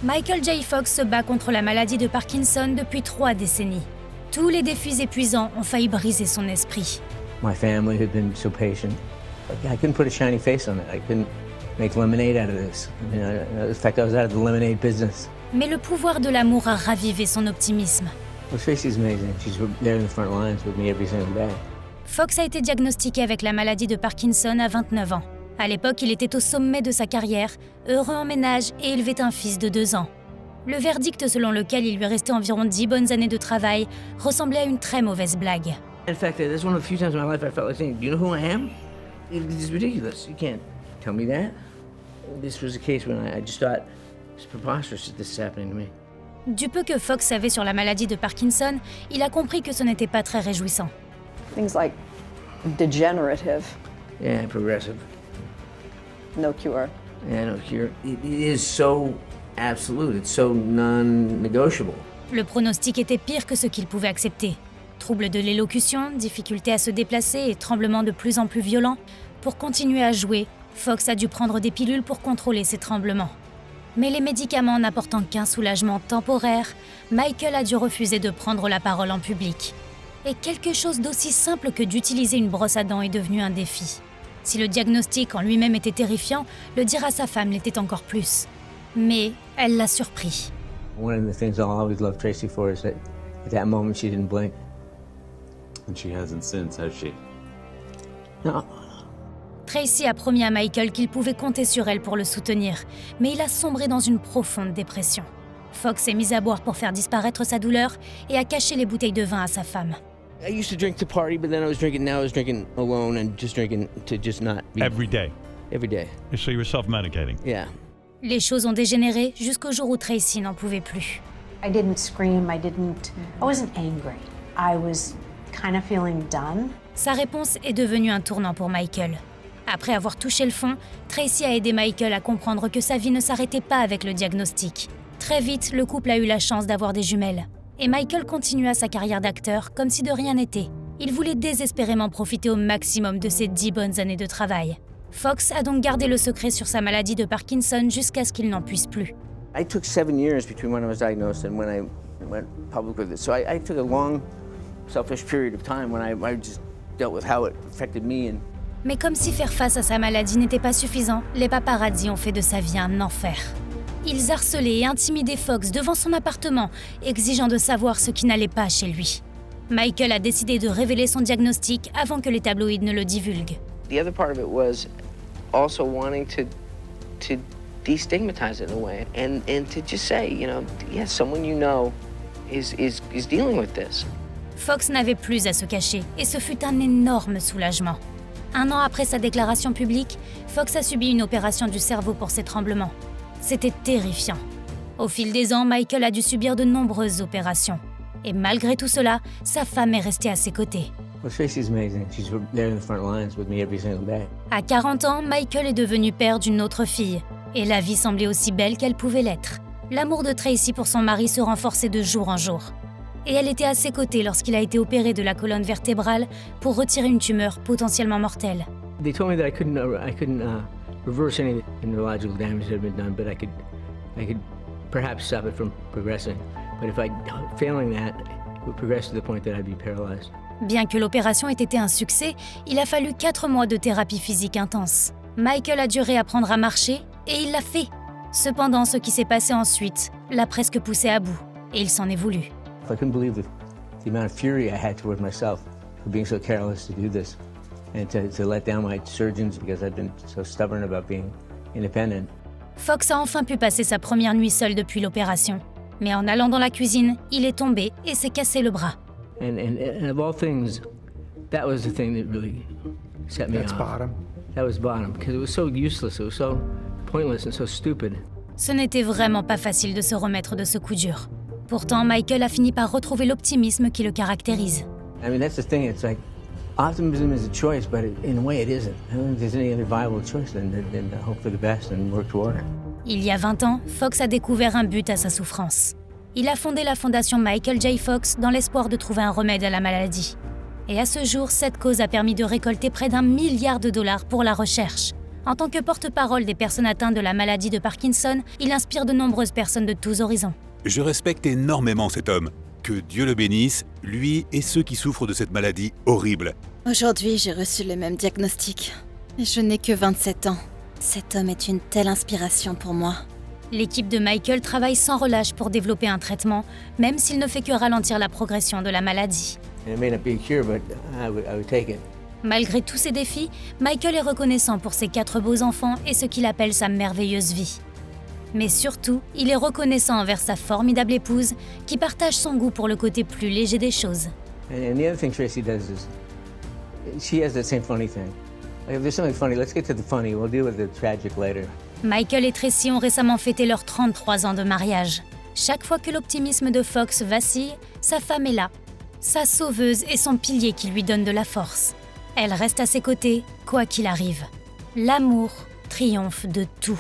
Michael J. Fox se bat contre la maladie de Parkinson depuis 3 décennies. Tous les défis épuisants ont failli briser son esprit. My family had been so patient. I couldn't put a shiny face on it. I couldn't make lemonade out of this. In fact, I was out of the lemonade business. Mais le pouvoir de l'amour a ravivé son optimisme. Well, Tracy's amazing. She's there in the front lines with me every single day. Fox a été diagnostiqué avec la maladie de Parkinson à 29 ans. À l'époque, il était au sommet de sa carrière, heureux en ménage et élevait un fils de 2 ans. Le verdict selon lequel il lui restait environ 10 bonnes années de travail ressemblait à une très mauvaise blague. In fact, that's one of the few times in my life I felt like saying, "Do you know who I am?" It's ridiculous. You can't tell me that. This was a case when I just thought, it's preposterous that this is happening to me. Du peu que Fox savait sur la maladie de Parkinson, il a compris que ce n'était pas très réjouissant. Things like degenerative, Yeah, progressive. no cure. Yeah, no cure. It is so absolute. It's so non-negotiable. Le pronostic était pire que ce qu'il pouvait accepter. Troubles de l'élocution, difficultés à se déplacer et tremblements de plus en plus violents. Pour continuer à jouer, Fox a dû prendre des pilules pour contrôler ses tremblements. Mais les médicaments n'apportant qu'un soulagement temporaire, Michael a dû refuser de prendre la parole en public. Et quelque chose d'aussi simple que d'utiliser une brosse à dents est devenu un défi. Si le diagnostic en lui-même était terrifiant, le dire à sa femme l'était encore plus. Mais elle l'a surpris. One of the things I'll always love Tracy for is that at that moment she didn't blink. And she hasn't since, has she? No. Tracy a promis à Michael qu'il pouvait compter sur elle pour le soutenir, mais il a sombré dans une profonde dépression. Fox s'est mis à boire pour faire disparaître sa douleur et a caché les bouteilles de vin à sa femme. I used to drink to party, but then now I was drinking alone and just drinking to just not be... Every day. Every day. So you were self-medicating. Yeah. Les choses ont dégénéré jusqu'au jour où Tracy n'en pouvait plus. I didn't scream, I wasn't angry. I was kind of feeling done. Sa réponse est devenue un tournant pour Michael. Après avoir touché le fond, Tracy a aidé Michael à comprendre que sa vie ne s'arrêtait pas avec le diagnostic. Très vite, le couple a eu la chance d'avoir des jumelles. Et Michael continua sa carrière d'acteur comme si de rien n'était. Il voulait désespérément profiter au maximum de ses 10 bonnes années de travail. Fox a donc gardé le secret sur sa maladie de Parkinson jusqu'à ce qu'il n'en puisse plus. I took 7 years between when I was diagnosed and when I went public with it. So I took a long, selfish period of time when I just dealt with how it affected me. Mais comme si faire face à sa maladie n'était pas suffisant, les paparazzi ont fait de sa vie un enfer. Ils harcelaient et intimidaient Fox devant son appartement, exigeant de savoir ce qui n'allait pas chez lui. Michael a décidé de révéler son diagnostic avant que les tabloïds ne le divulguent. The other part of it was also wanting to destigmatize it in a way and to just say, yes, someone you know is dealing with this. Fox n'avait plus à se cacher et ce fut un énorme soulagement. 1 an après sa déclaration publique, Fox a subi une opération du cerveau pour ses tremblements. C'était terrifiant. Au fil des ans, Michael a dû subir de nombreuses opérations. Et malgré tout cela, sa femme est restée à ses côtés. Well, Tracy's amazing. She's there in the front lines with me every single day. À 40 ans, Michael est devenu père d'une autre fille. Et la vie semblait aussi belle qu'elle pouvait l'être. L'amour de Tracy pour son mari se renforçait de jour en jour. Et elle était à ses côtés lorsqu'il a été opéré de la colonne vertébrale pour retirer une tumeur potentiellement mortelle. They told me that I couldn't reverse any neurological damage that had been done, but I could perhaps stop it from progressing. But failing that, it would progress to the point that I'd be paralyzed. Bien que l'opération ait été un succès, il a fallu 4 mois de thérapie physique intense. Michael a dû réapprendre à marcher et il l'a fait. Cependant, ce qui s'est passé ensuite l'a presque poussé à bout et il s'en est voulu. I couldn't believe the amount of fury I had toward myself for being so careless to do this and to let down my surgeons because I'd been so stubborn about being independent. Fox a enfin pu passer sa première nuit seul depuis l'opération. Mais en allant dans la cuisine, il est tombé et s'est cassé le bras. And of all things, that was the thing that really set me off. That's bottom. That was bottom because it was so useless, it was so pointless and so stupid. Ce n'était vraiment pas facile de se remettre de ce coup dur. Pourtant, Michael a fini par retrouver l'optimisme qui le caractérise. I mean, that's the thing. It's like optimism is a choice, but in a way it isn't. I don't think there's any other viable choice than to hope for the best and work toward it. Il y a 20 ans, Fox a découvert un but à sa souffrance. Il a fondé la fondation Michael J. Fox dans l'espoir de trouver un remède à la maladie. Et à ce jour, cette cause a permis de récolter près d'1 milliard de dollars pour la recherche. En tant que porte-parole des personnes atteintes de la maladie de Parkinson, il inspire de nombreuses personnes de tous horizons. Je respecte énormément cet homme. Que Dieu le bénisse, lui et ceux qui souffrent de cette maladie horrible. Aujourd'hui, j'ai reçu le même diagnostic. Et je n'ai que 27 ans. Cet homme est une telle inspiration pour moi. L'équipe de Michael travaille sans relâche pour développer un traitement, même s'il ne fait que ralentir la progression de la maladie. And it may not be a cure, but I would take it. Malgré tous ces défis, Michael est reconnaissant pour ses 4 beaux enfants et ce qu'il appelle sa merveilleuse vie. Mais surtout, il est reconnaissant envers sa formidable épouse, qui partage son goût pour le côté plus léger des choses. And the other thing Tracy does is, she has that same funny thing. Like if there's something funny, let's get to the funny. We'll deal with the tragic later. Michael et Tracy ont récemment fêté leurs 33 ans de mariage. Chaque fois que l'optimisme de Fox vacille, sa femme est là, sa sauveuse et son pilier qui lui donne de la force. Elle reste à ses côtés, quoi qu'il arrive. L'amour triomphe de tout.